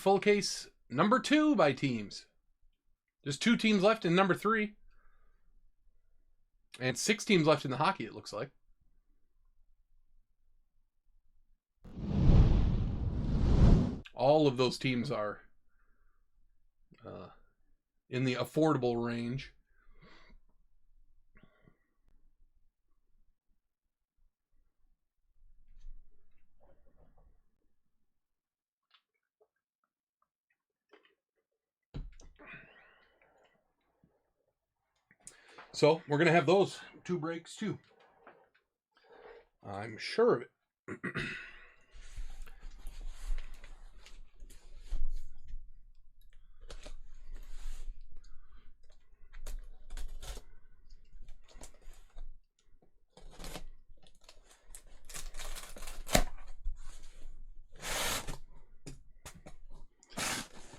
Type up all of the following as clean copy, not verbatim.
full case number 2 by teams. Just 2 teams left in number 3. And 6 teams left in the hockey, it looks like. All of those teams are in the affordable range. So we're going to have those 2 breaks too. I'm sure of it.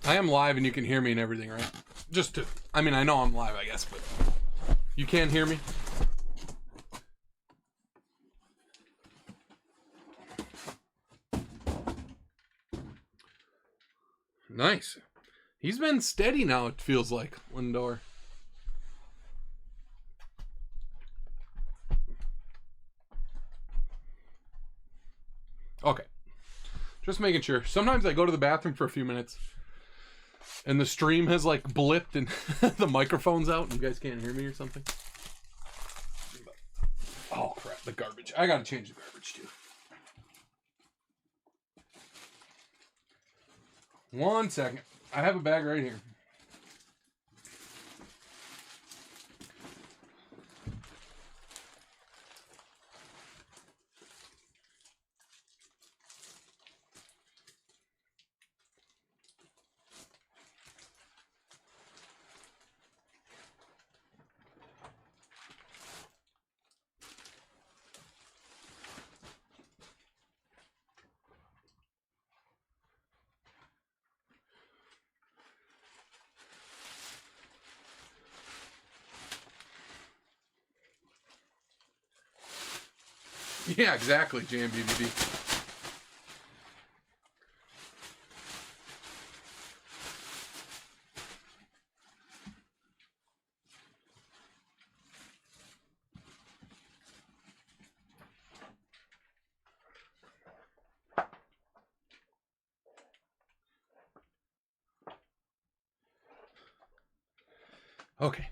I am live and you can hear me and everything, right? I know I'm live, I guess, but you can't hear me? Nice. He's been steady now, it feels like, Lindor. Okay. Just making sure. Sometimes I go to the bathroom for a few minutes and the stream has like blipped and the microphone's out and you guys can't hear me or something. Oh crap, the garbage. I gotta change the garbage too. 1 second. I have a bag right here. Yeah, exactly, JMBBD. Okay.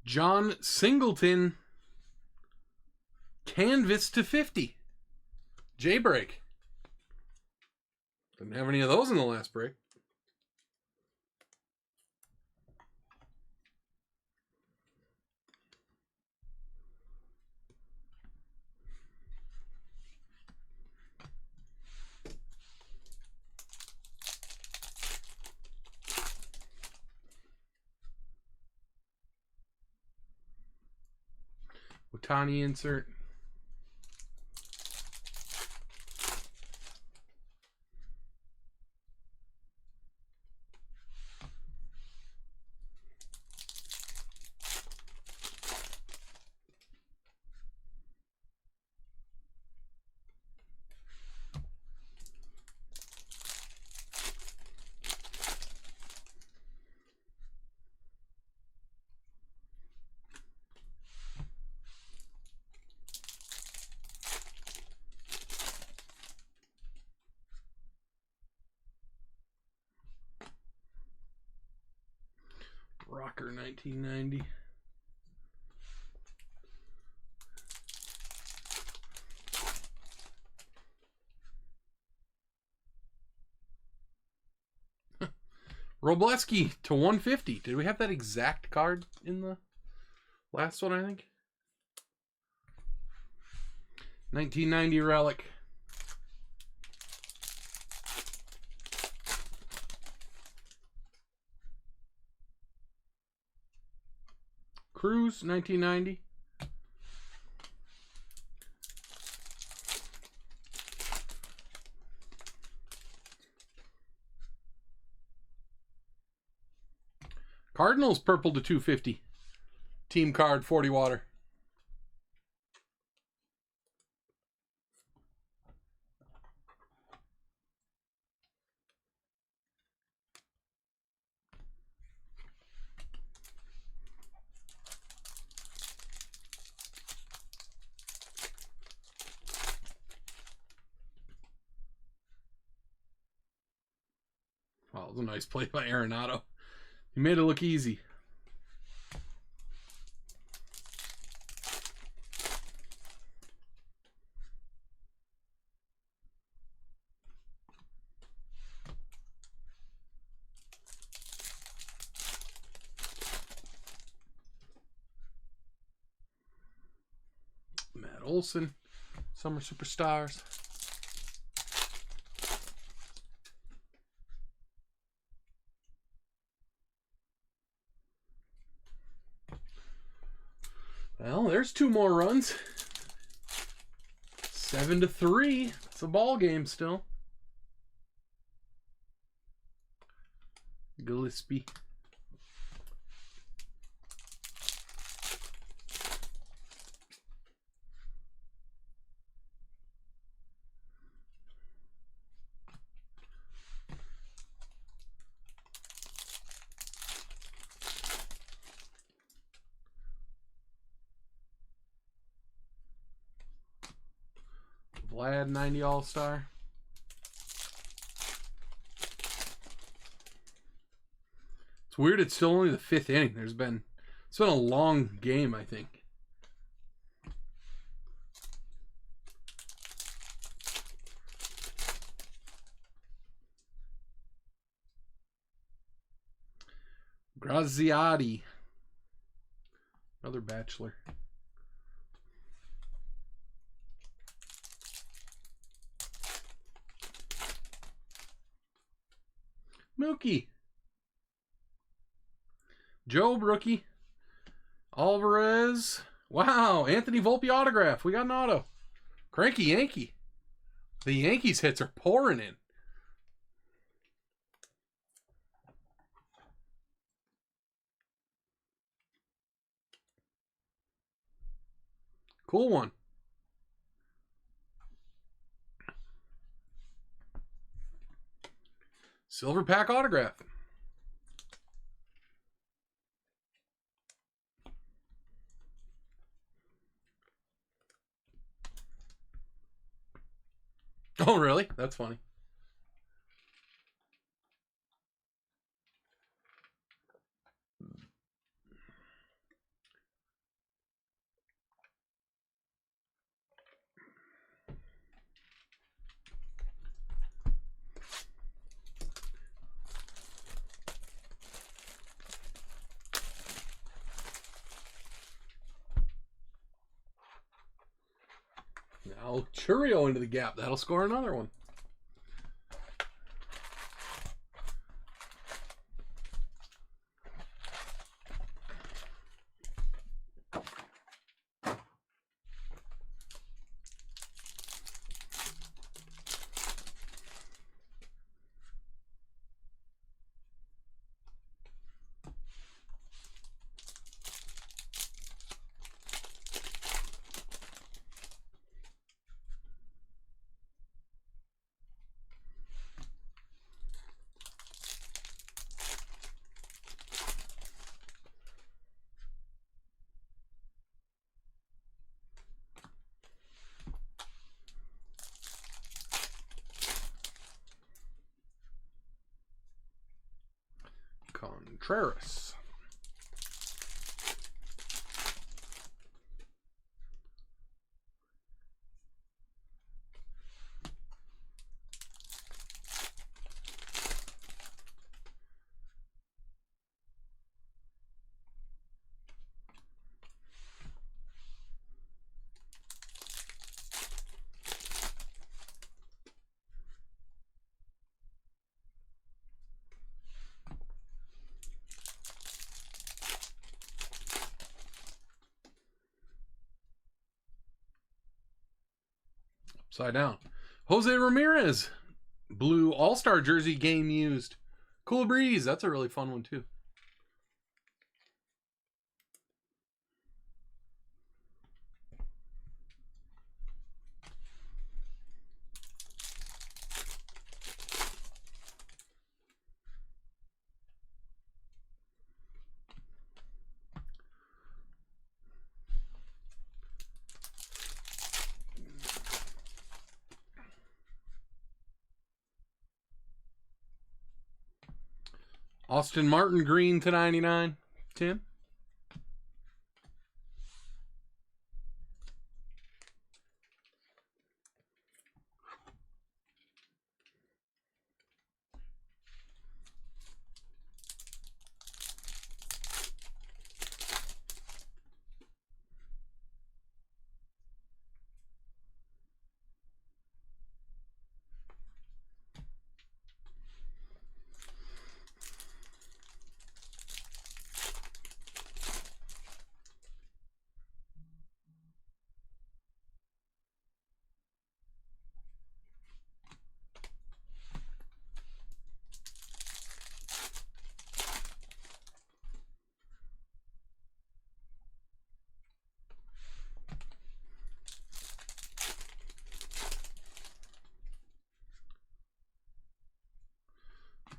John Singleton, canvas to 50. J-break. Didn't have any of those in the last break. Otani insert. Rocker 1990. Robleski to 150. Did we have that exact card in the last one, I think? 1990 relic. Cruz, 1990. Cardinals, purple to 250. Team card, 40 water. Wow, that was a nice play by Arenado. He made it look easy. Matt Olson, Summer Superstars. Well, there's 2 more runs. 7-3. It's a ball game still. Gillespie. Vlad, 90 All-Star. It's weird it's still only the 5th inning. It's been a long game, I think. Graziati. Another Bachelor. Mookie. Job, rookie. Alvarez. Wow, Anthony Volpe autograph. We got an auto. Cranky Yankee. The Yankees hits are pouring in. Cool one. Silver pack autograph. Oh, really? That's funny. Now Churio into the gap. That'll score another one. Contreras. Upside down. Jose Ramirez. Blue All-Star jersey, game used. Cool Breeze. That's a really fun one, too. Austin Martin, green /99. Tim?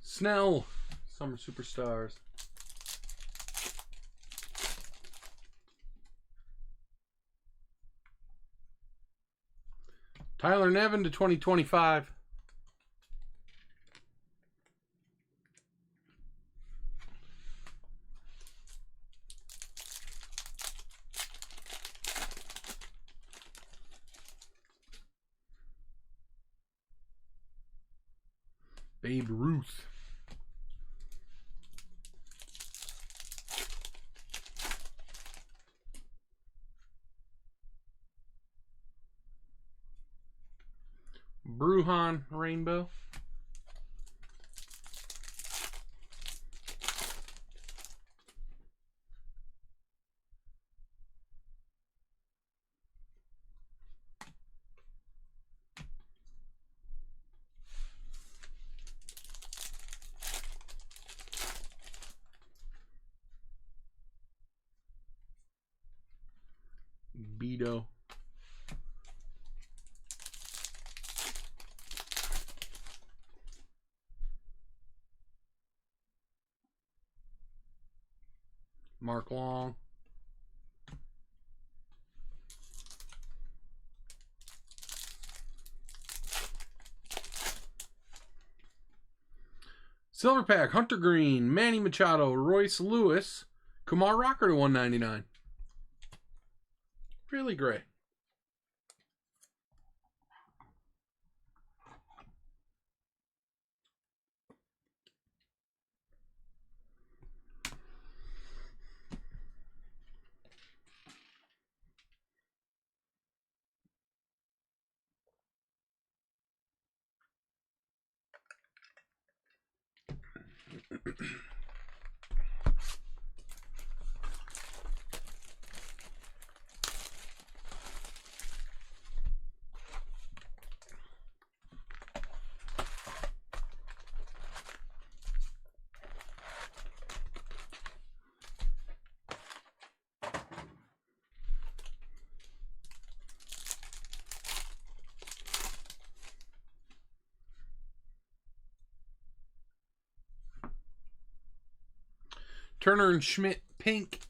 Snell, Summer Superstars. Tyler Nevin /2025. Babe Ruth. Bruhan Rainbow. Beto. Mark Long. Silver Pack, Hunter Green, Manny Machado, Royce Lewis, Kumar Rocker /199. Really great. Turner and Schmidt pink.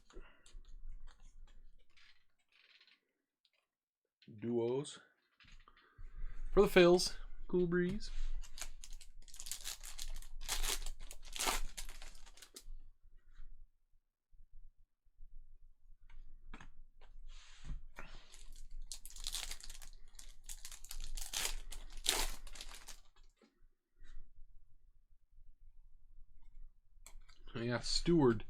Duos. For the Phils, Cool Breeze. Yeah, Stewart.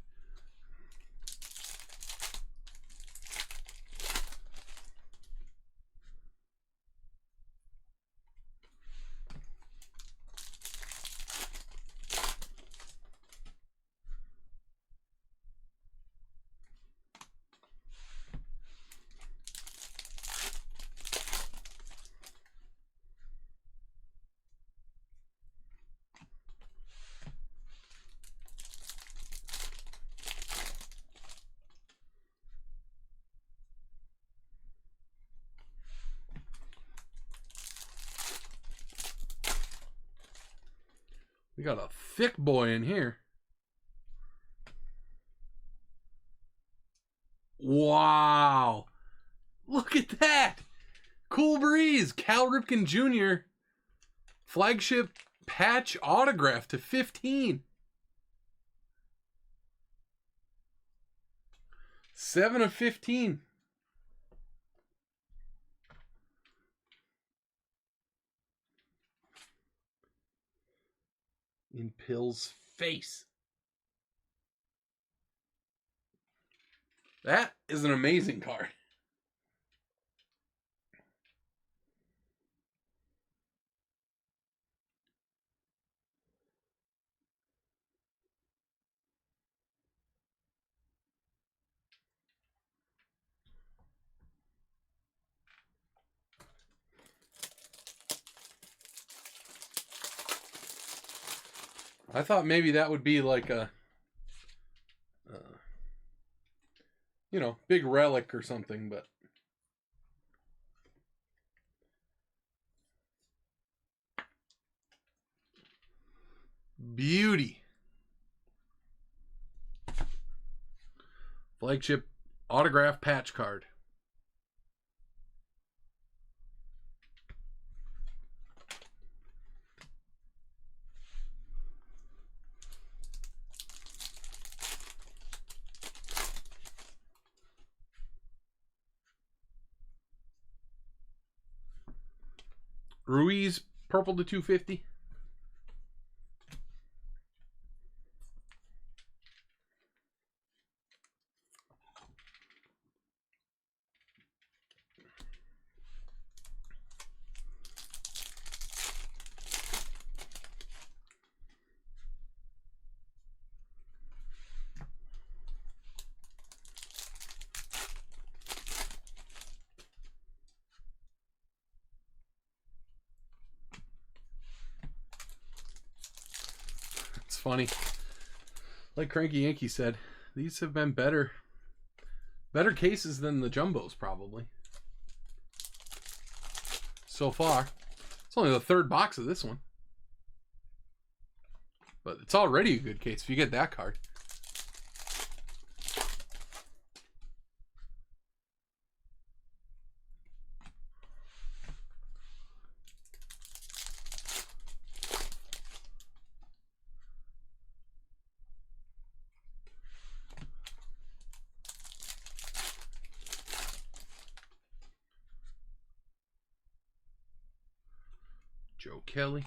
We got a thick boy in here. Wow. Look at that. Cool Breeze. Cal Ripken Jr. Flagship patch autograph to 15. 7 of 15. In Pill's face. That is an amazing card. I thought maybe that would be like a, you know, big relic or something, but beauty. Flagship autograph patch card. Ruiz, purple to 250. It's funny. Like Cranky Yankee said, these have been better cases than the jumbos probably. So far. It's only the third box of this one. But it's already a good case if you get that card. Joe Kelly.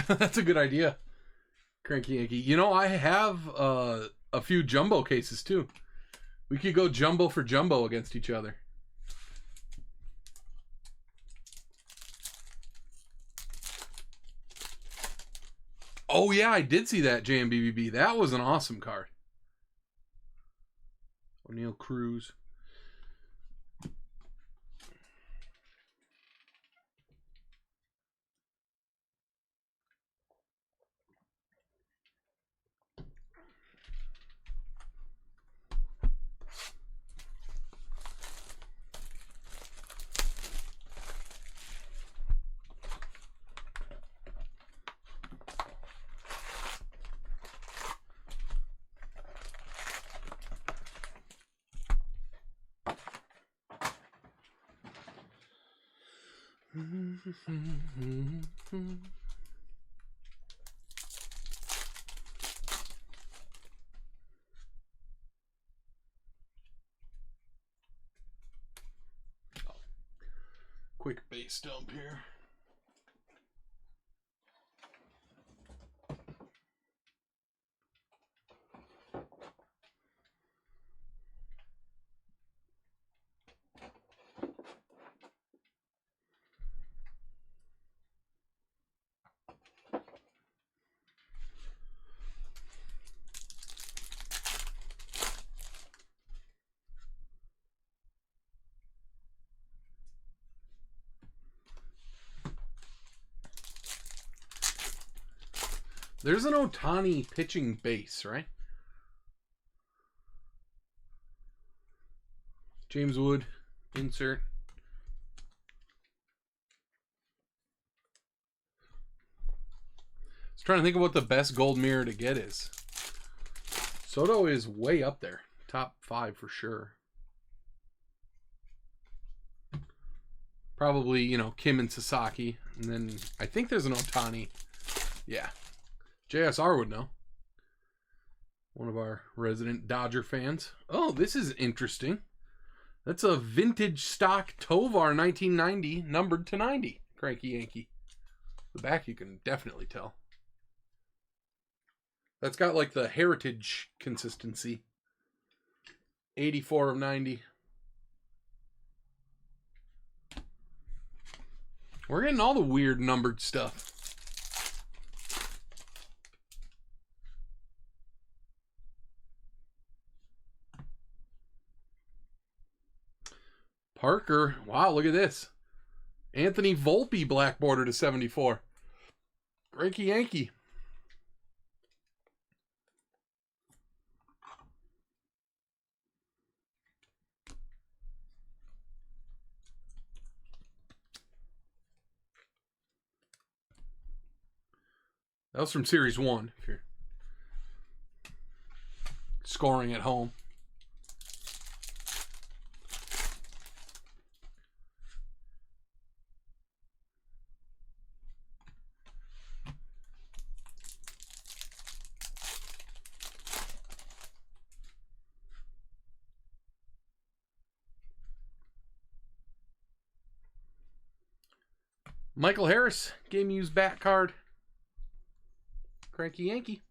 That's a good idea, Cranky Yankee. You know, I have a few jumbo cases too. We could go jumbo for jumbo against each other. Oh yeah, I did see that JMBBB. That was an awesome card. O'Neal Cruz. Quick base dump here. There's an Ohtani pitching base, right? James Wood, insert. I was trying to think of what the best gold mirror to get is. Soto is way up there. Top 5 for sure. Probably, you know, Kim and Sasaki. And then I think there's an Ohtani. Yeah. JSR would know. One of our resident Dodger fans. Oh, this is interesting. That's a vintage stock Tovar 1990, numbered to 90. Cranky Yankee. The back you can definitely tell. That's got like the heritage consistency. 84 of 90. We're getting all the weird numbered stuff. Parker. Wow, look at this. Anthony Volpe black border to 74. Cranky Yankee. That was from Series 1, if you're scoring at home. Michael Harris, game used bat card. Cranky Yankee.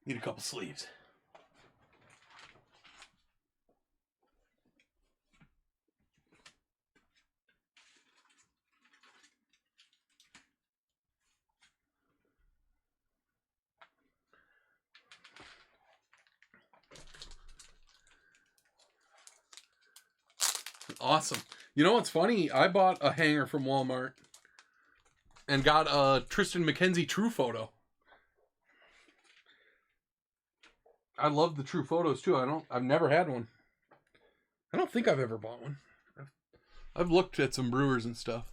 Need a couple sleeves. Awesome. You know what's funny? I bought a hanger from Walmart and got a Tristan McKenzie True Photo. I love the True Photos too. I've never had one. I don't think I've ever bought one. I've looked at some Brewers and stuff.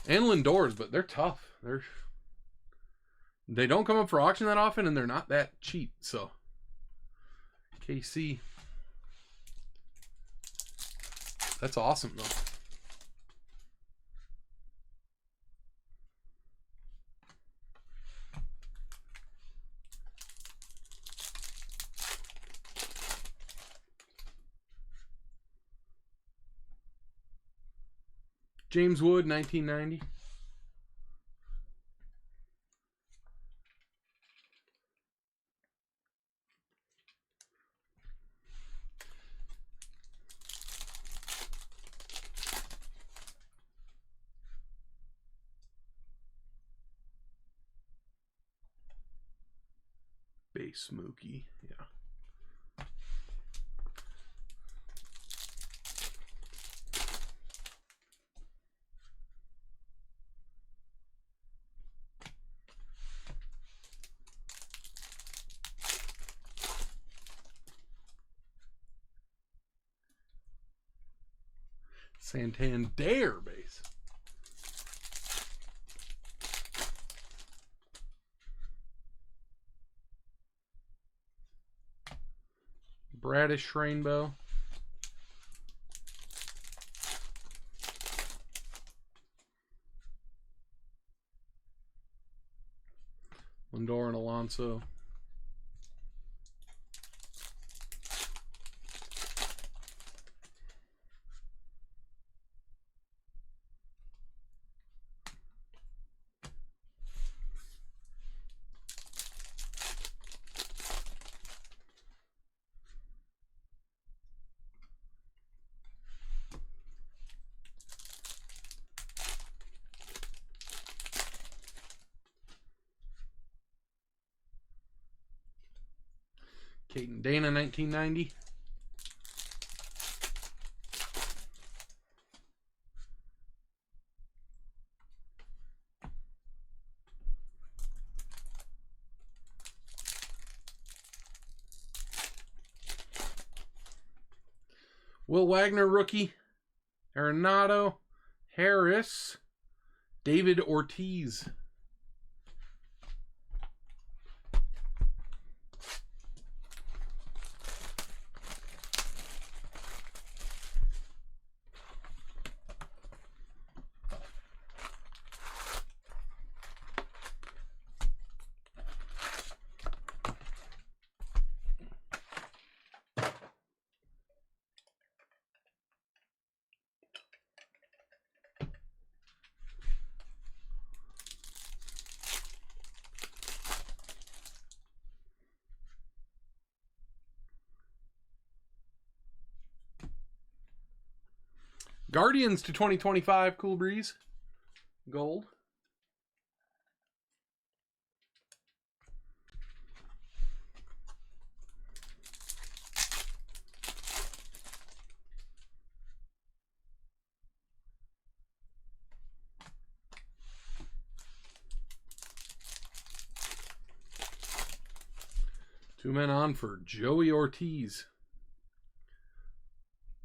And Lindors, but they're tough. They don't come up for auction that often, and they're not that cheap. So, KC. That's awesome, though. James Wood, 1990. Base Mookie, yeah. Santander base. Bradish Rainbow. Lindor and Alonso. Kate and Dana, 1990. Will Wagner, rookie. Arenado, Harris, David Ortiz. Guardians to 2025, Cool Breeze. Gold. Two men on for Joey Ortiz.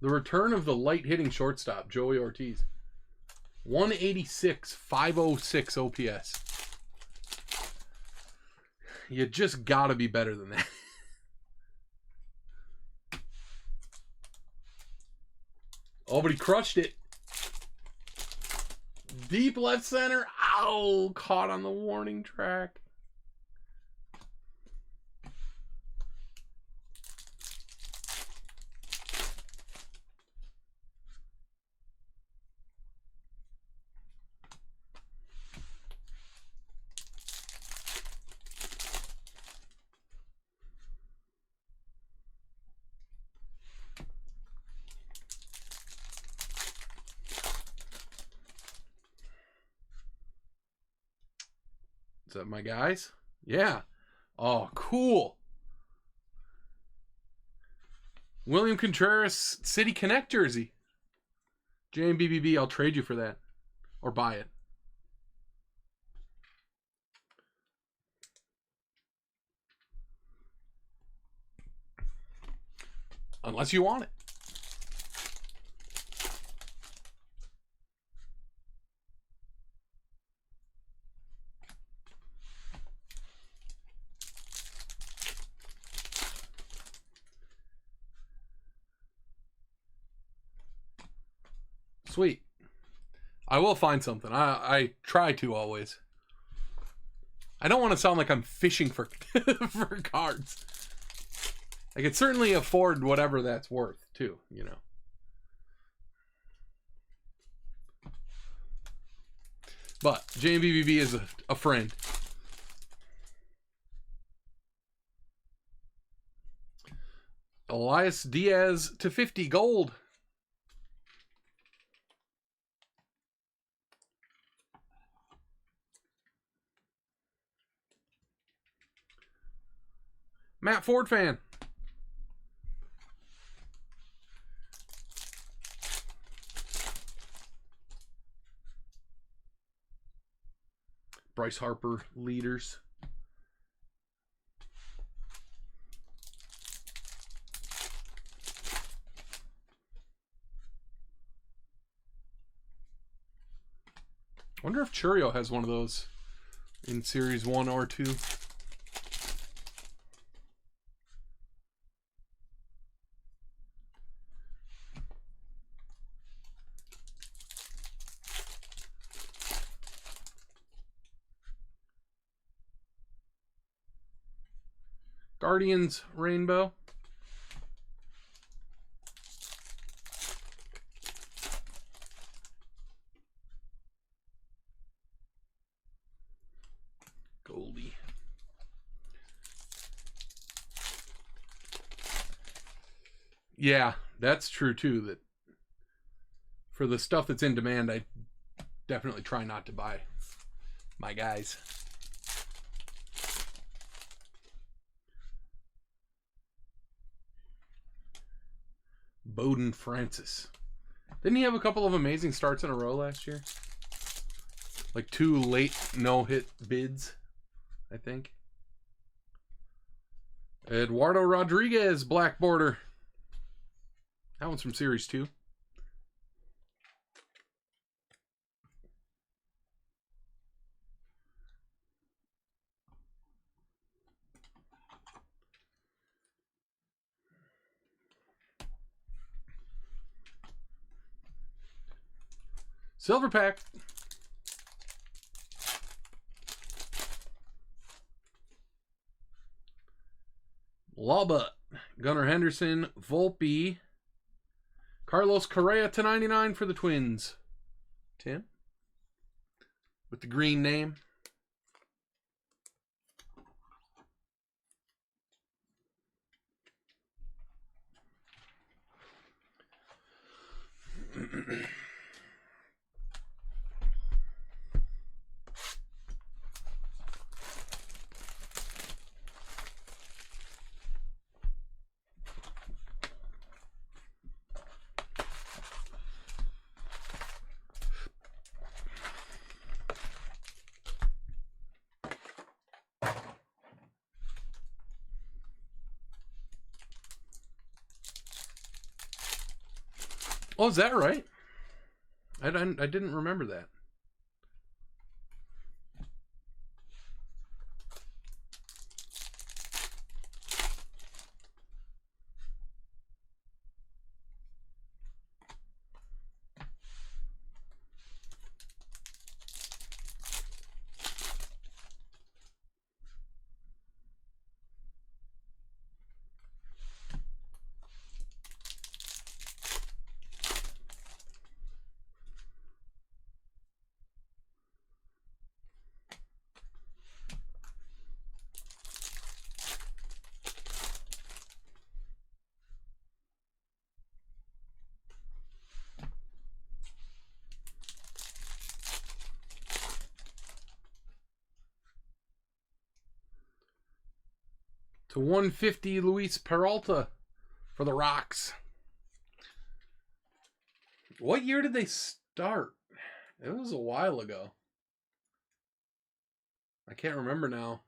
The return of the light-hitting shortstop, Joey Ortiz. 186, 506 OPS. You just gotta be better than that. Oh, but he crushed it. Deep left center. Ow! Caught on the warning track. Is that my guys? Yeah. Oh, cool. William Contreras, City Connect jersey. JMBBB, I'll trade you for that. Or buy it. Unless you want it. Sweet. I will find something. I try to always. I don't want to sound like I'm fishing for for cards. I could certainly afford whatever that's worth, too, you know. But JMBBB is a friend. Elias Diaz to 50 gold. Matt Ford fan. Bryce Harper, leaders. Wonder if Churio has one of those in Series 1 or 2. Guardians Rainbow. Goldie. Yeah, that's true too. That for the stuff that's in demand, I definitely try not to buy my guys. Bowden Francis. Didn't he have a couple of amazing starts in a row last year? Like 2 late no-hit bids, I think. Eduardo Rodriguez, black border. That one's from Series 2. Silver pack. Lawbutt, Gunnar Henderson, Volpe, Carlos Correa /99 for the Twins. Tim? With the green name. Oh, is that right? I didn't remember that. To 150, Luis Peralta for the Rocks. What year did they start? It was a while ago. I can't remember now.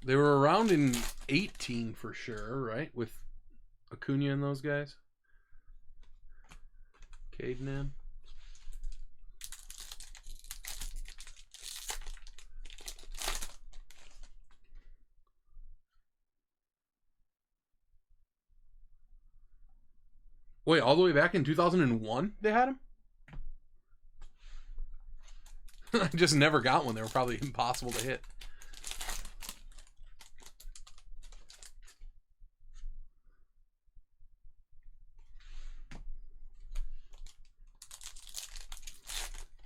They were around in 18 for sure, right? With Acuna and those guys. Cademan. Wait, all the way back in 2001 they had him? I just never got one. They were probably impossible to hit.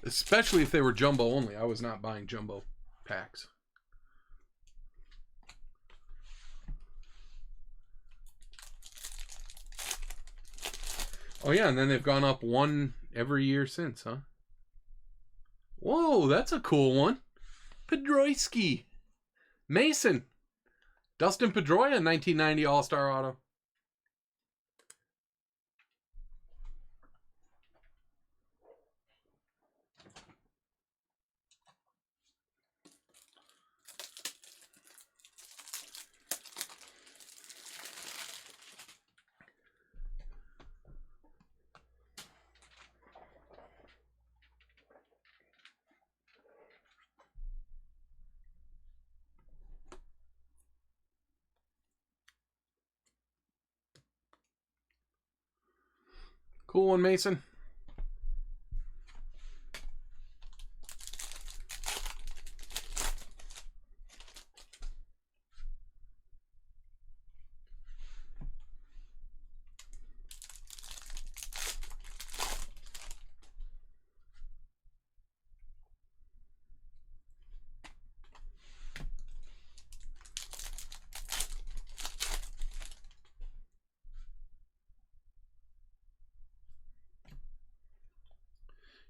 Especially if they were jumbo only. I was not buying jumbo packs. Oh, yeah, and then they've gone up one every year since, huh? Whoa, that's a cool one. Pedroyski. Mason. Dustin Pedroia, 1990 All-Star Auto. Cool one, Mason.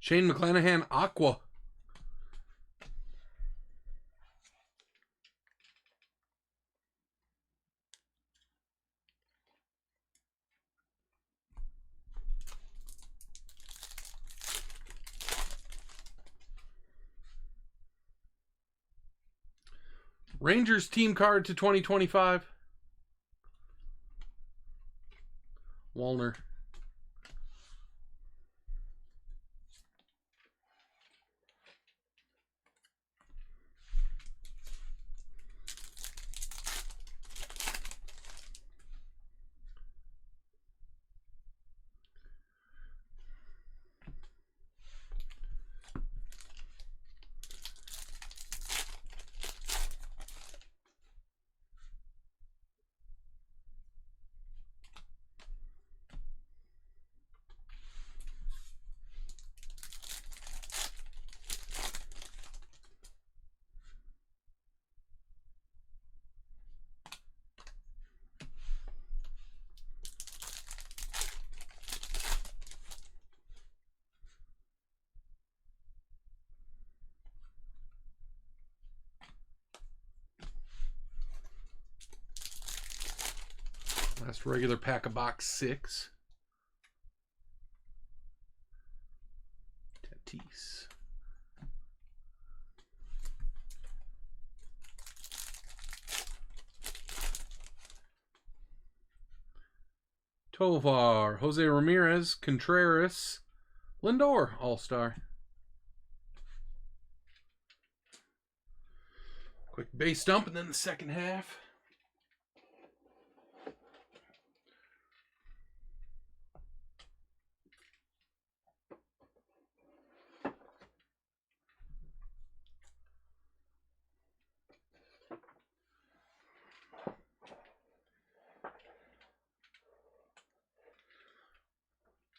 Shane McClanahan, Aqua. Rangers team card to 2025. Wallner. Last regular pack of box 6. Tatis. Tovar, Jose Ramirez, Contreras, Lindor, All-Star. Quick base dump and then the second half.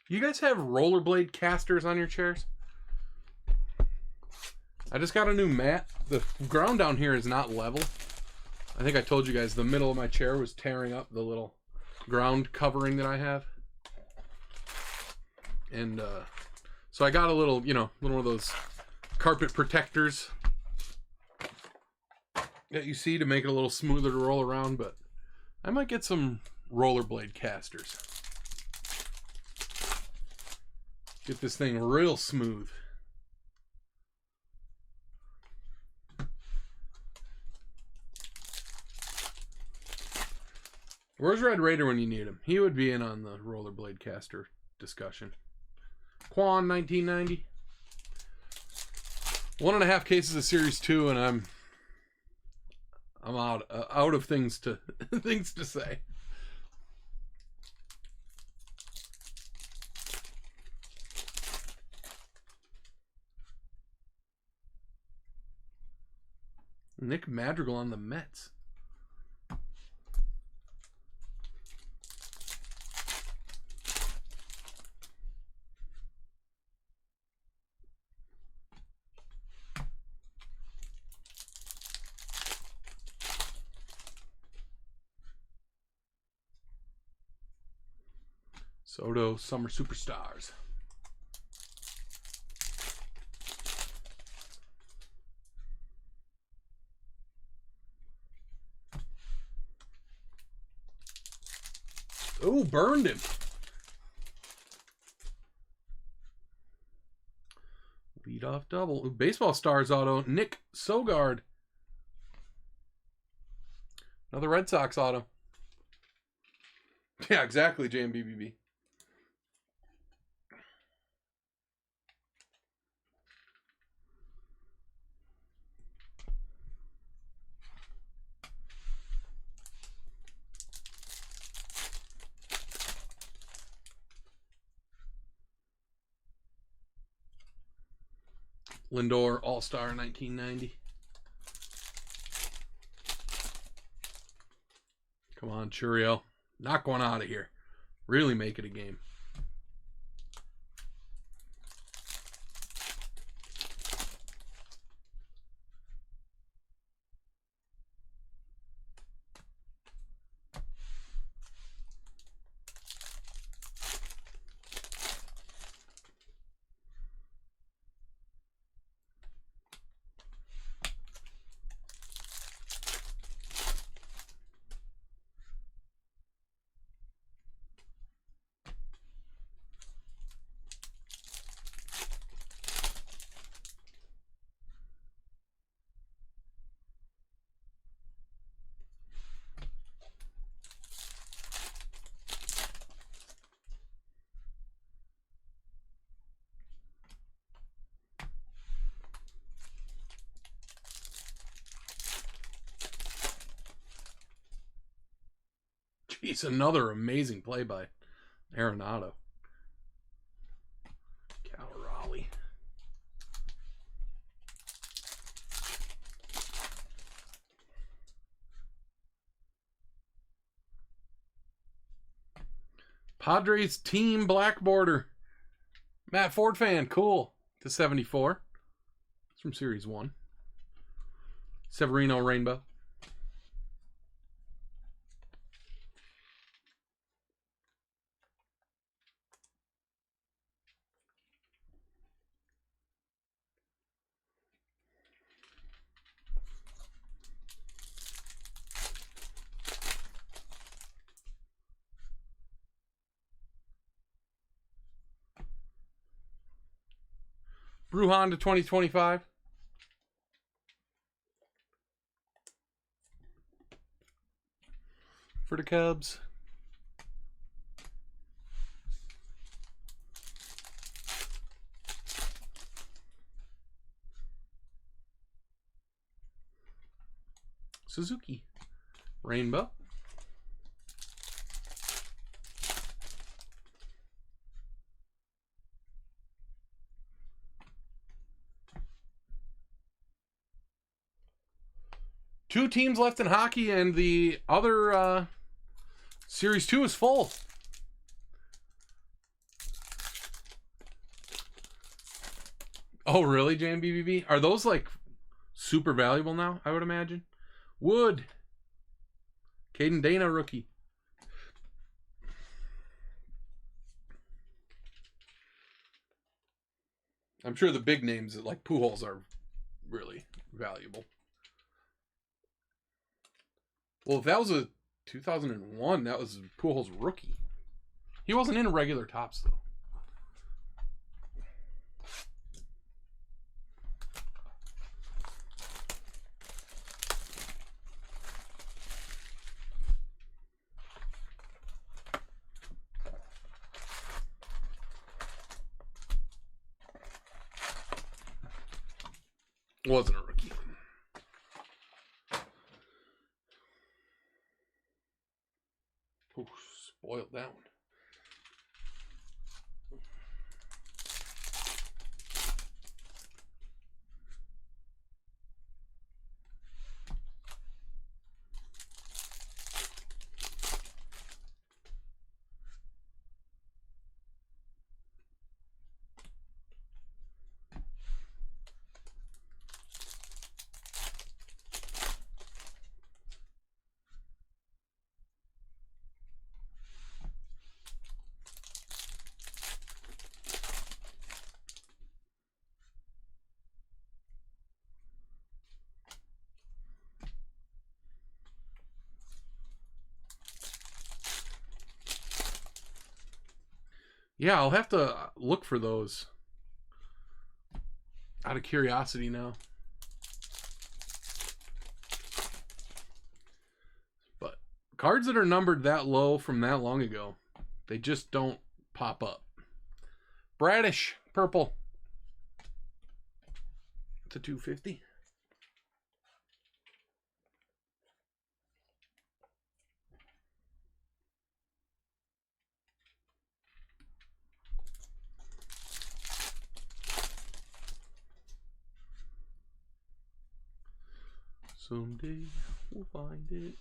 You guys have rollerblade casters on your chairs? I just got a new mat. The ground down here is not level. I think I told you guys the middle of my chair was tearing up the little ground covering that I have. And so I got a little, little one of those carpet protectors that you see to make it a little smoother to roll around, but I might get some rollerblade casters. Get this thing real smooth. Where's Red Raider when you need him? He would be in on the rollerblade caster discussion. Quan, 1990. 1.5 cases of Series 2, and I'm out of things to things to say. Nick Madrigal on the Mets. Soto, Summer Superstars. Oh, burned him. Lead off double. Ooh, Baseball Stars auto. Nick Sogard. Another Red Sox auto. Yeah, exactly, JMBBB. Lindor, All-Star, 1990. Come on, Churiel. Knock one out of here. Really make it a game. Jeez, another amazing play by Arenado. Cal Raleigh. Padres team black border. Matt Ford fan, cool. /74. It's from Series 1. Severino Rainbow. Brujan /2025. For the Cubs. Suzuki. Rainbow. Two teams left in hockey, and the other Series 2 is full. Oh, really, JMBBB? Are those, like, super valuable now, I would imagine? Wood. Caden Dana, rookie. I'm sure the big names, like Pujols, are really valuable. Well, if that was a 2001, that was Pujols' rookie. He wasn't in regular tops, though. Wasn't a rookie. Ooh, spoiled that one. Yeah, I'll have to look for those. Out of curiosity now. But cards that are numbered that low from that long ago, they just don't pop up. Bradish, purple. /250. Someday we'll find it.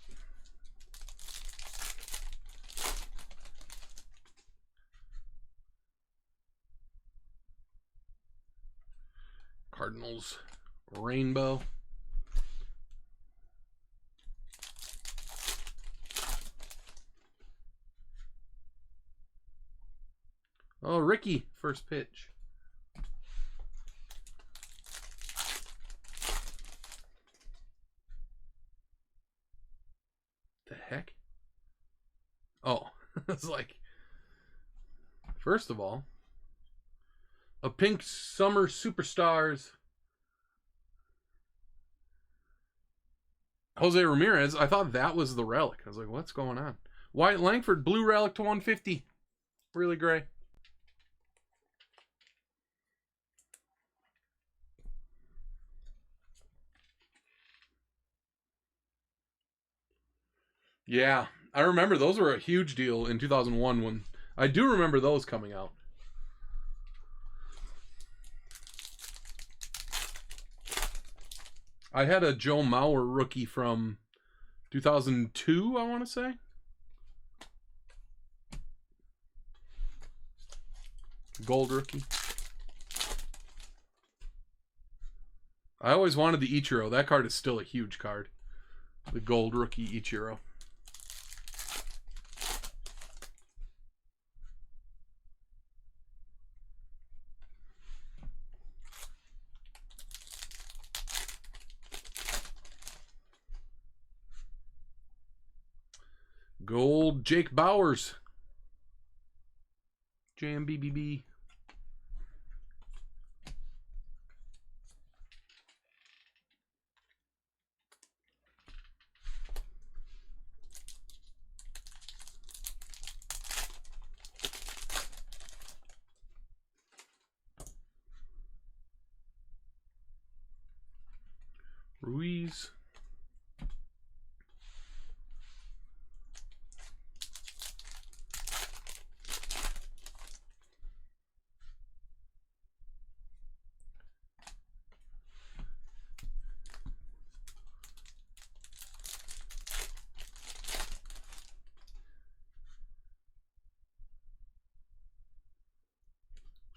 Cardinals rainbow. Oh, Ricky, first pitch. The heck? Oh, it's like, first of all, a pink summer superstars. Jose Ramirez. I thought that was the relic. I was like, what's going on? Wyatt Langford, blue relic /150. Really gray. Yeah, I remember those were a huge deal in 2001 when I do remember those coming out. I had a Joe Mauer rookie from 2002, I want to say. Gold rookie. I always wanted the Ichiro. That card is still a huge card. The gold rookie Ichiro. Gold Jake Bowers. JMBBB. Ruiz.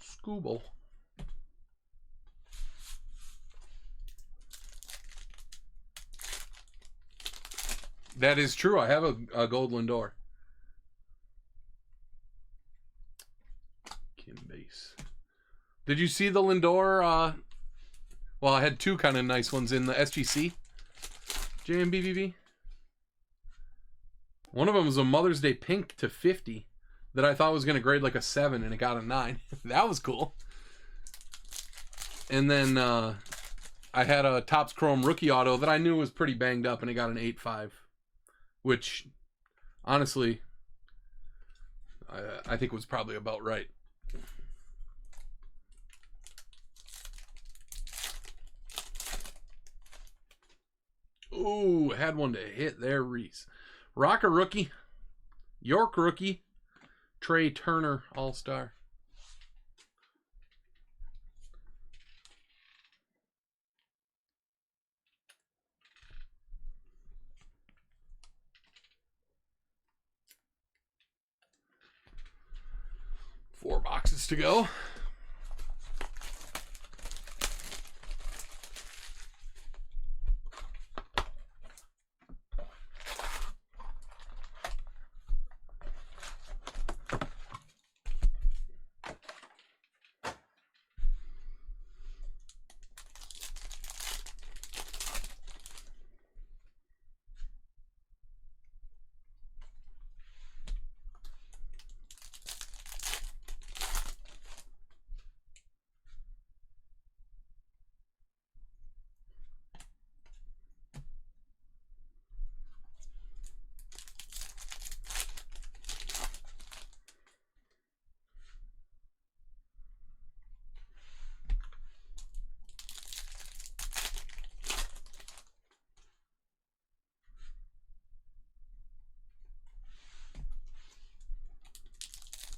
Scooble. That is true. I have a gold Lindor. Kim Base. Did you see the Lindor? Well, I had two kind of nice ones in the SGC. JMBBB. One of them was a Mother's Day pink to 50 that I thought was going to grade like a 7 and it got a 9. That was cool. And then I had a Topps Chrome rookie auto that I knew was pretty banged up and it got an 8.5. Which, honestly, I think was probably about right. Ooh, had one to hit there, Reese. Rocker rookie. York rookie. Trey Turner All-Star. Four boxes to go.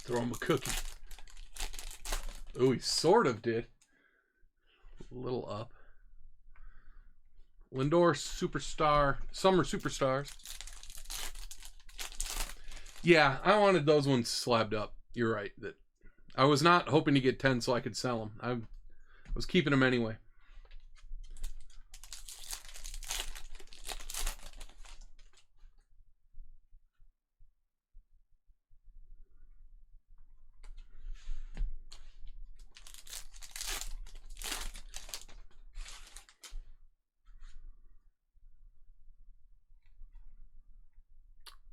Throw him a cookie. Oh, he sort of did. A little up. Lindor Superstar. Summer Superstars. Yeah, I wanted those ones slabbed up. You're right. That I was not hoping to get 10 so I could sell them. I was keeping them anyway.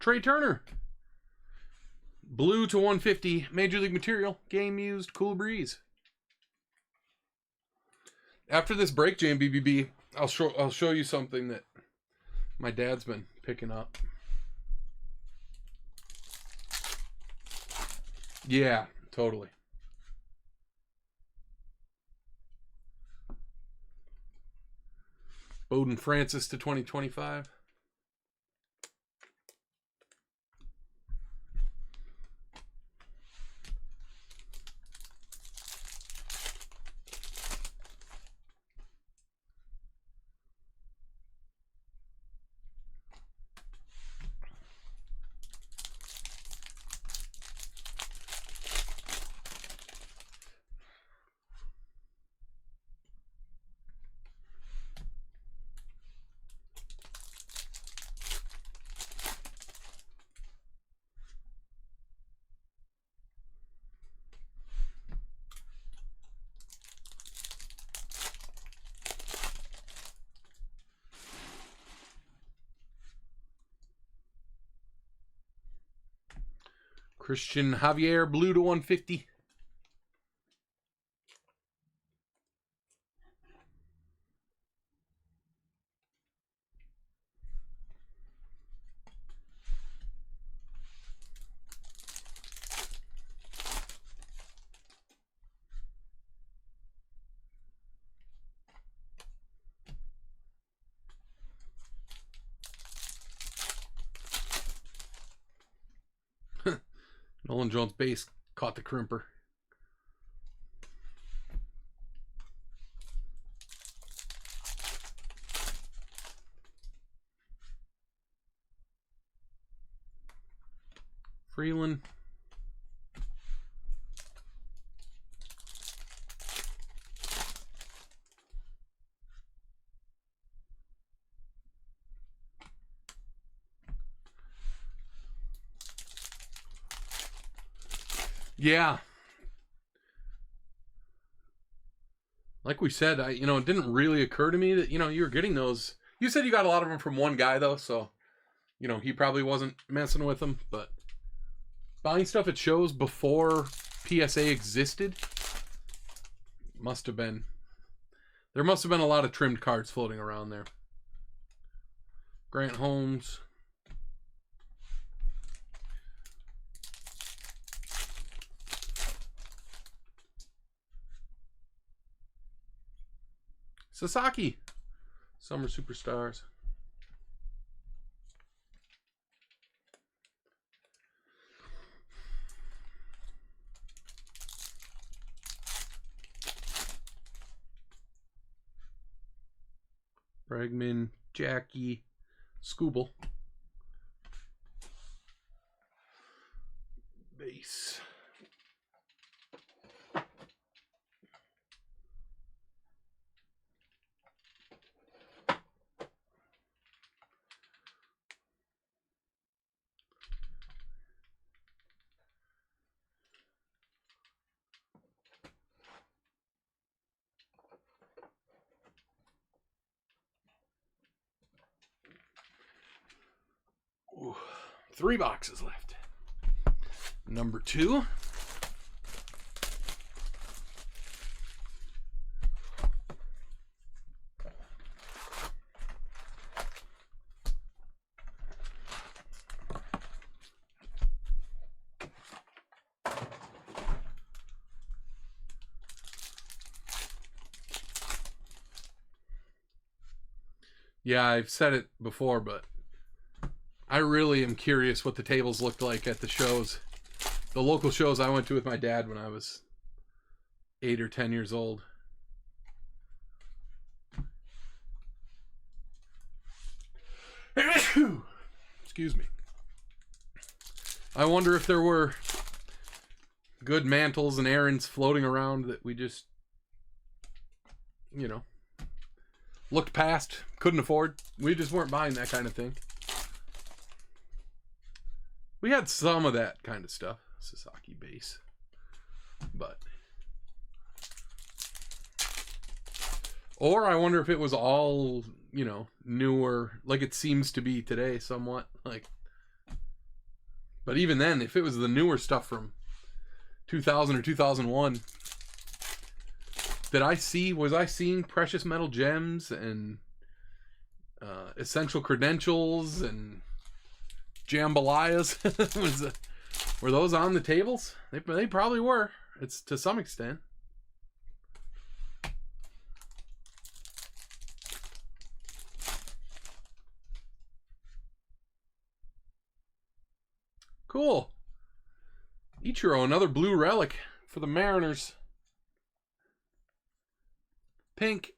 Trey Turner. Blue to 150. Major League material. Game used. Cool breeze. After this break, JMBBB, I'll show you something that my dad's been picking up. Yeah, totally. Bowden Francis to 2025. Christian Javier, blue to 150. Nolan Jones base caught the crimper. Freeland. Yeah. Like we said, it didn't really occur to me that, you were getting those. You said you got a lot of them from one guy, though, so, he probably wasn't messing with them, but buying stuff at shows before PSA existed there must have been a lot of trimmed cards floating around there. Grant Holmes. Sasaki. Summer Superstars. Bregman, Jackie, Scooble. Base. Ooh, 3 boxes left. Number 2. Yeah, I've said it before, but I really am curious what the tables looked like at the shows. The local shows I went to with my dad when I was 8 or 10 years old. Excuse me. I wonder if there were good mantles and errands floating around that we just, looked past, couldn't afford. We just weren't buying that kind of thing. We had some of that kind of stuff. Sasaki base. But. Or I wonder if it was all, newer, like it seems to be today somewhat. But even then, if it was the newer stuff from 2000 or 2001, was I seeing precious metal gems and essential credentials and jambalayas? Were those on the tables? They probably were. It's to some extent. Cool. Ichiro, another blue relic for the Mariners. Pink.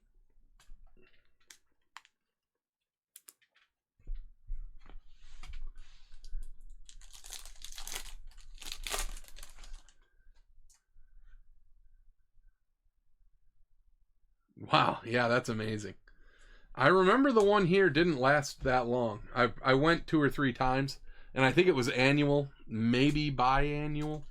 Wow, yeah, that's amazing. I remember the one here didn't last that long. I went 2 or 3 times, and I think it was annual, maybe biannual.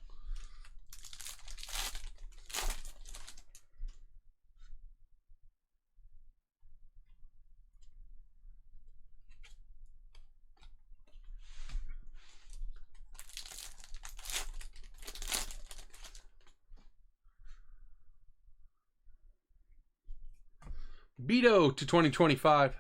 Beto to 2025.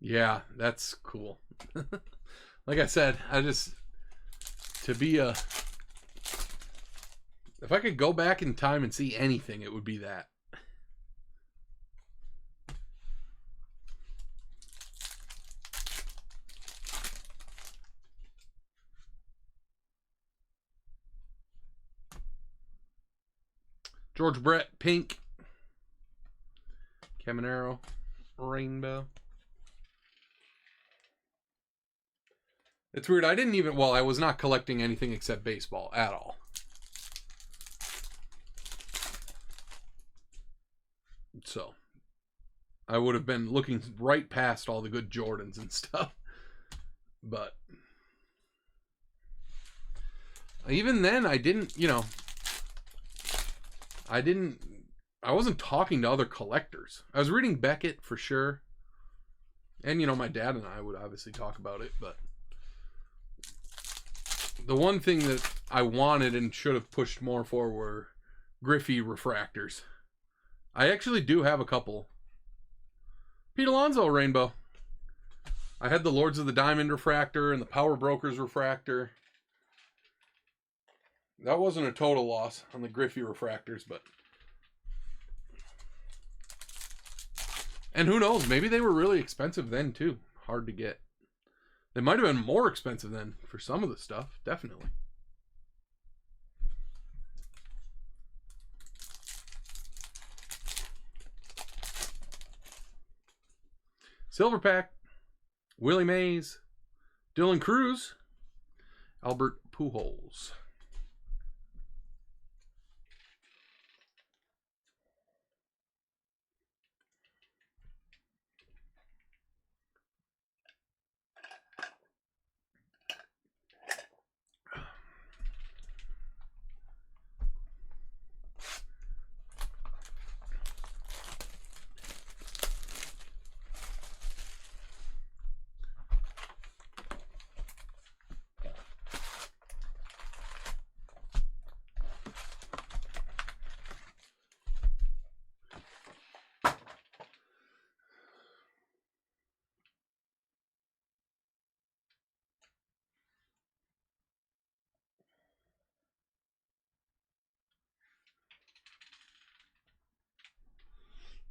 Yeah, that's cool. Like I said, to be a, if I could go back in time and see anything, it would be that. George Brett, pink. Caminero, rainbow. It's weird. I didn't even, well, I was not collecting anything except baseball at all. So, I would have been looking right past all the good Jordans and stuff. But, even then, I didn't, I wasn't talking to other collectors. I was reading Beckett for sure. And, my dad and I would obviously talk about it, but the one thing that I wanted and should have pushed more for were Griffey refractors. I actually do have a couple. Pete Alonso rainbow. I had the Lords of the Diamond refractor and the Power Brokers refractor. That wasn't a total loss on the Griffey refractors, but... And who knows, maybe they were really expensive then too. Hard to get. They might have been more expensive then for some of the stuff, definitely. Silver Pack, Willie Mays, Dylan Cruz, Albert Pujols.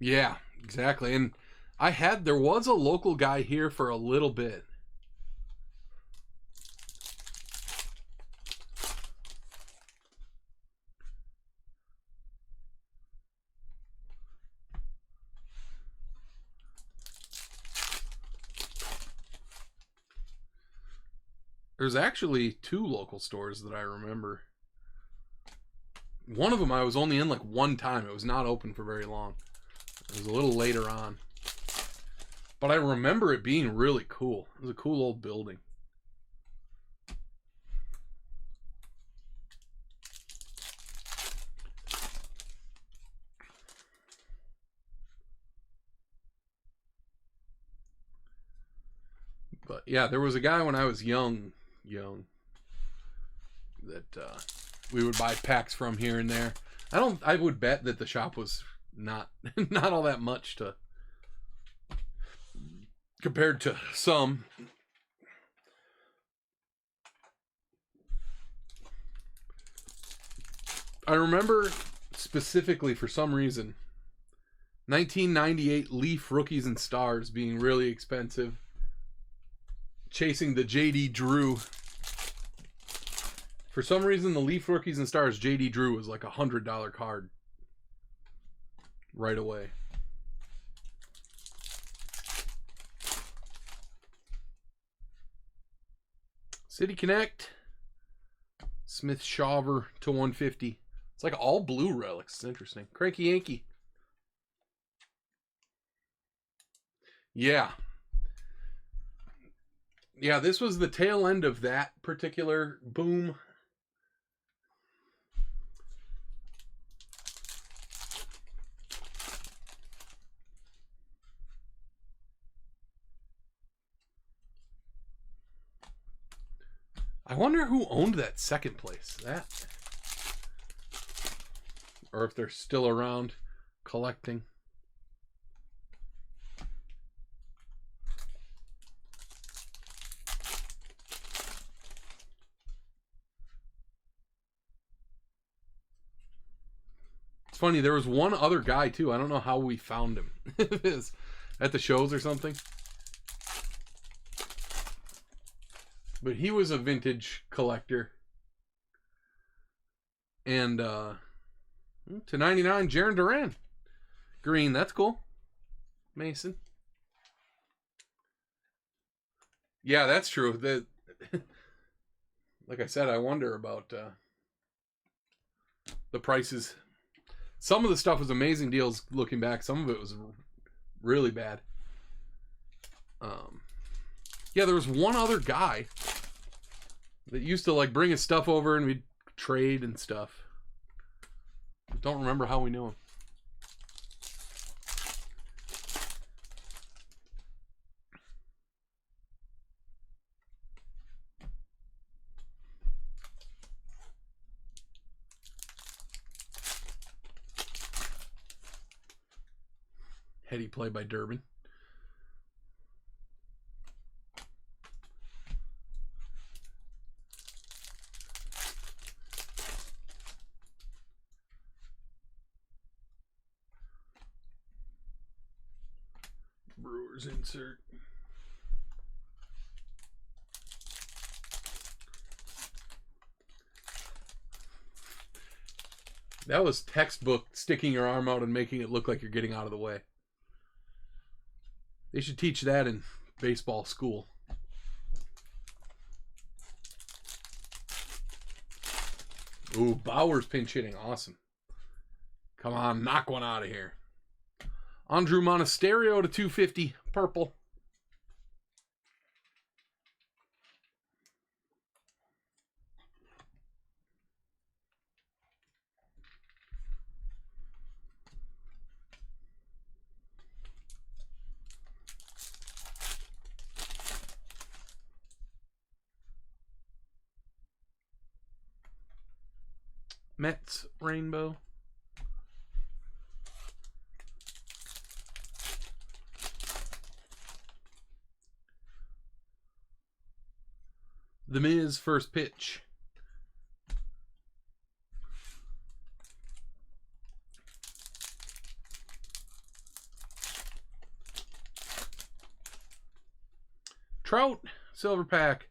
Yeah, exactly. And there was a local guy here for a little bit. There's actually 2 local stores that I remember. One of them I was only in like one time. It was not open for very long. It was a little later on. But I remember it being really cool. It was a cool old building. But yeah, there was a guy when I was young, that we would buy packs from here and there. I would bet that the shop was not all that much to compared to some. I remember specifically for some reason 1998 Leaf Rookies and Stars being really expensive. Chasing the JD Drew. For some reason, the Leaf Rookies and Stars JD Drew was like $100 card right away. City Connect. Smith Shawver to 150. It's like all blue relics. It's interesting. Cranky Yankee. Yeah. Yeah, this was the tail end of that particular boom. I wonder who owned that second place. That, or if they're still around collecting. It's funny, there was one other guy too. I don't know how we found him. At the shows or something. But he was a vintage collector. And to 99, Jarren Duran. Green, that's cool. Mason. Yeah, that's true. Like I said, I wonder about the prices. Some of the stuff was amazing deals looking back. Some of it was really bad. Yeah, there was one other guy that used to like bring his stuff over and we'd trade and stuff. Don't remember how we knew him. Heady play by Durbin. Brewers insert. That was textbook sticking your arm out and making it look like you're getting out of the way. They should teach that in baseball school. Ooh, Bauer's pinch hitting. Awesome. Come on, knock one out of here. Andrew Monasterio to 250. Purple. Mets rainbow. The Miz first pitch. Trout, silver pack.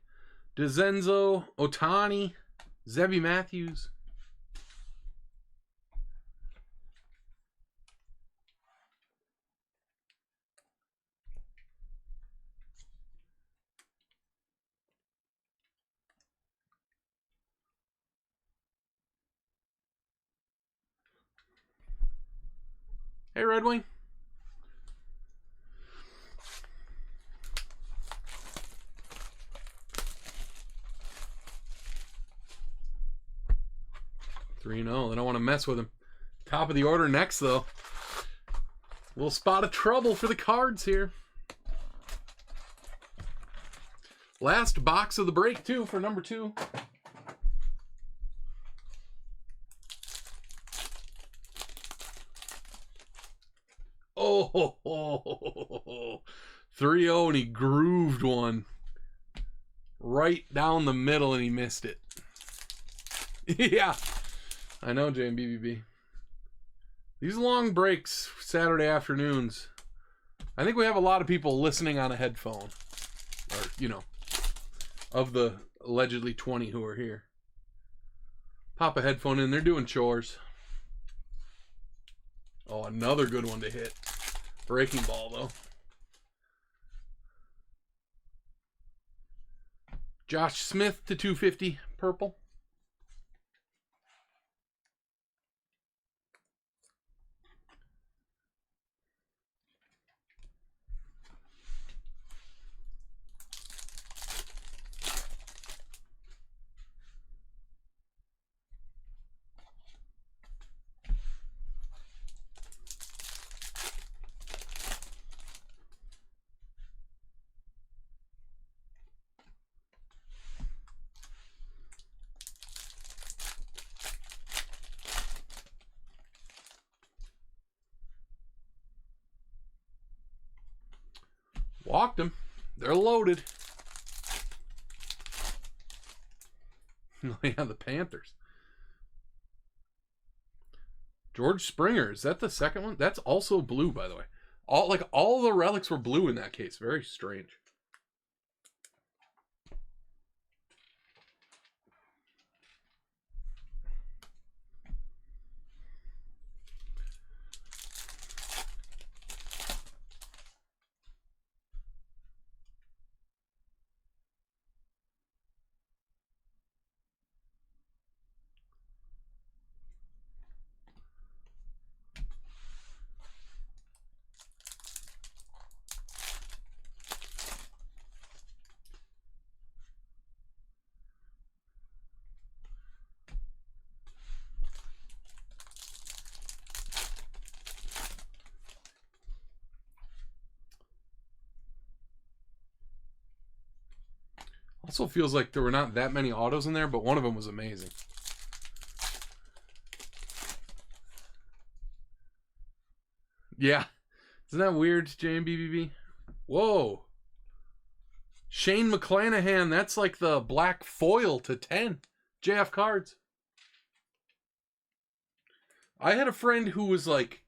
DeZenzo, Ohtani, Zebby Matthews. Hey, Red Wing. Three 0. They don't want to mess with him. Top of the order next, though. Little spot of trouble for the Cards here. Last box of the break, too, for number 2. Oh, 3-0, and he grooved one right down the middle, and he missed it. Yeah, I know, JMBBB. These long breaks, Saturday afternoons, I think we have a lot of people listening on a headphone. Or, you know, of the allegedly 20 who are here. Pop a headphone in, they're doing chores. Oh, another good one to hit. Breaking ball, though. Josh Smith to 250, purple. Walked them. They're loaded. Yeah, the Panthers. George Springer. Is that the second one? That's also blue, by the way. All the relics were blue in that case. Very strange. Also feels like there were not that many autos in there, but one of them was amazing. Yeah. Isn't that weird, JMBBB? Whoa. Shane McClanahan. That's like the black foil to 10. JF cards. I had a friend who was like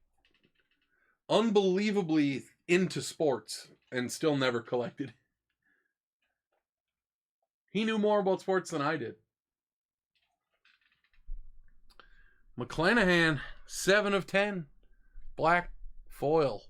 unbelievably into sports and still never collected. He knew more about sports than I did. McClanahan, 7 of 10. Black foil.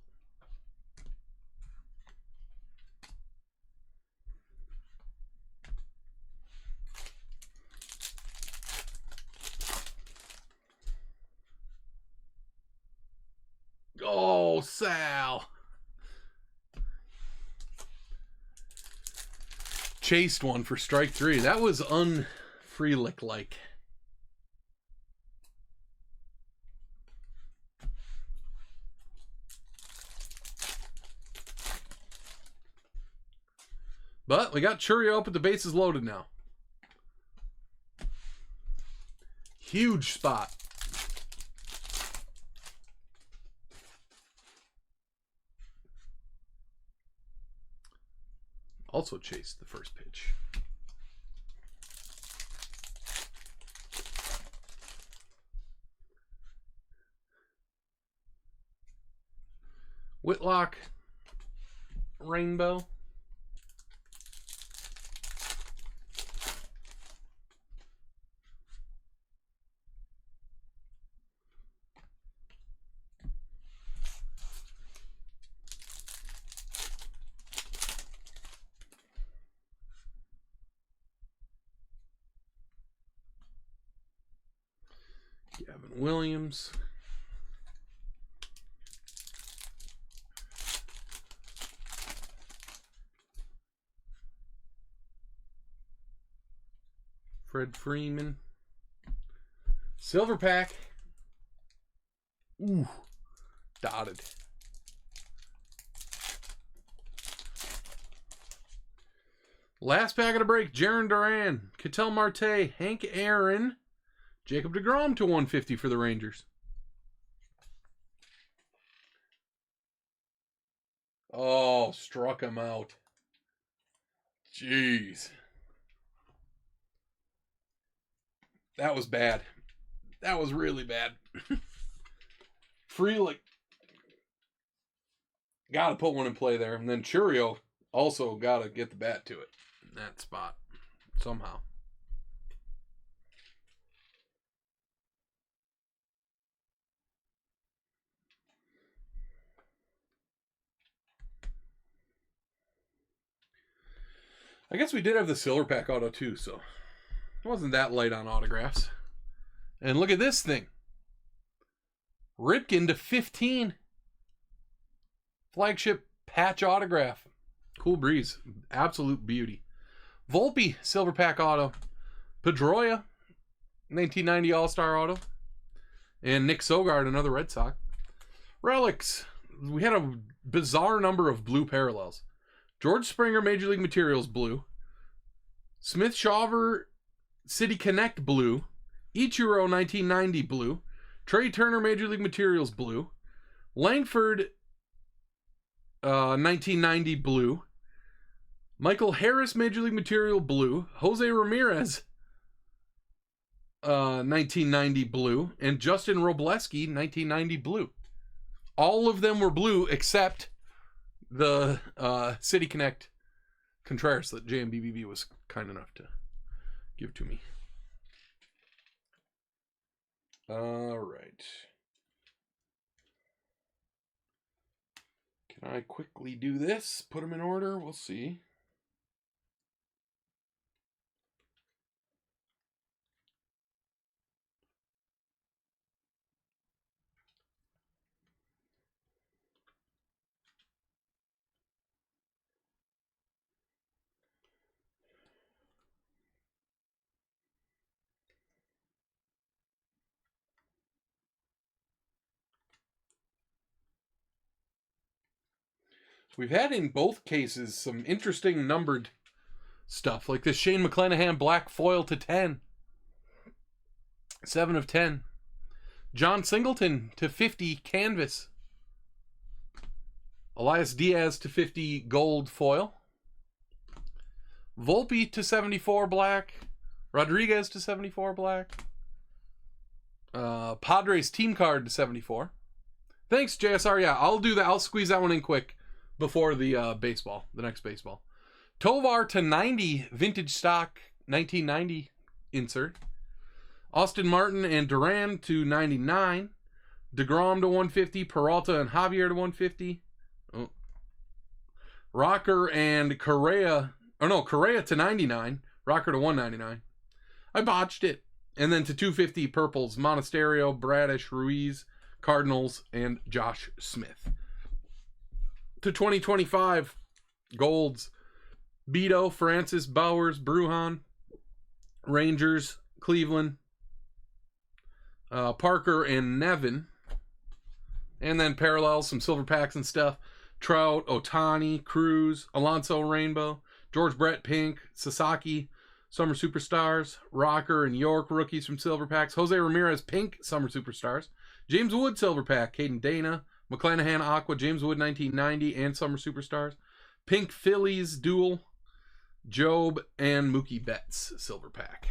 Oh, Sal. Chased one for strike 3. That was un-Freelick-like. But we got Chourio up with the bases loaded now. Huge spot. Also chased the first pitch. Whitlock. Rainbow. Gavin Williams. Fred Freeman. Silver pack. Ooh. Dotted. Last pack of the break. Jarren Duran. Ketel Marte. Hank Aaron. Jacob deGrom to 150 for the Rangers. Oh, struck him out. Jeez. That was bad. That was really bad. Freelick. Got to put one in play there. And then Chourio also got to get the bat to it in that spot somehow. I guess we did have the silver pack auto too, so it wasn't that light on autographs. And look at this thing. Ripken to 15. Flagship patch autograph. Cool breeze. Absolute beauty. Volpe, silver pack auto. Pedroia, 1990 All-Star auto. And Nick Sogard, another Red Sox. Relics. We had a bizarre number of blue parallels. George Springer, Major League Materials, blue. Smith Shawver, City Connect, blue. Ichiro, 1990, blue. Trey Turner, Major League Materials, blue. Langford, 1990 blue. Michael Harris, Major League Material blue. Jose Ramirez, 1990 blue. And Justin Robleski, 1990 blue. All of them were blue except the City Connect Contreras that JMBBB was kind enough to give to me. All right. Can I quickly do this? Put them in order? We'll see. We've had in both cases some interesting numbered stuff, like this Shane McClanahan black foil to 10. 7 of 10. John Singleton to 50 canvas. Elias Diaz to 50 gold foil. Volpe to 74 black. Rodriguez to 74 black. Padres team card to 74. Thanks, JSR. Yeah, I'll squeeze that one in quick before the baseball, the next baseball. Tovar to 90 vintage stock 1990 insert. Austin Martin and Duran to 99. DeGrom to 150. Peralta and Javier to 150. Oh. Rocker and Correa. Oh no, Correa to 99. Rocker to 199. I botched it. And then to 250 purples. Monasterio, Bradish, Ruiz, Cardinals, and Josh Smith. To 2025 golds. Beto, Francis, Bowers, Brujan, Rangers, Cleveland, Parker, and Nevin. And then parallels, some silver packs and stuff. Trout, Ohtani, Cruz, Alonso Rainbow, George Brett Pink, Sasaki, Summer Superstars, Rocker and York rookies from silver packs. Jose Ramirez Pink, Summer Superstars. James Wood silver pack, Caden Dana, McClanahan Aqua, James Wood 1990 and Summer Superstars. Pink Phillies dual, Job and Mookie Betts silver pack.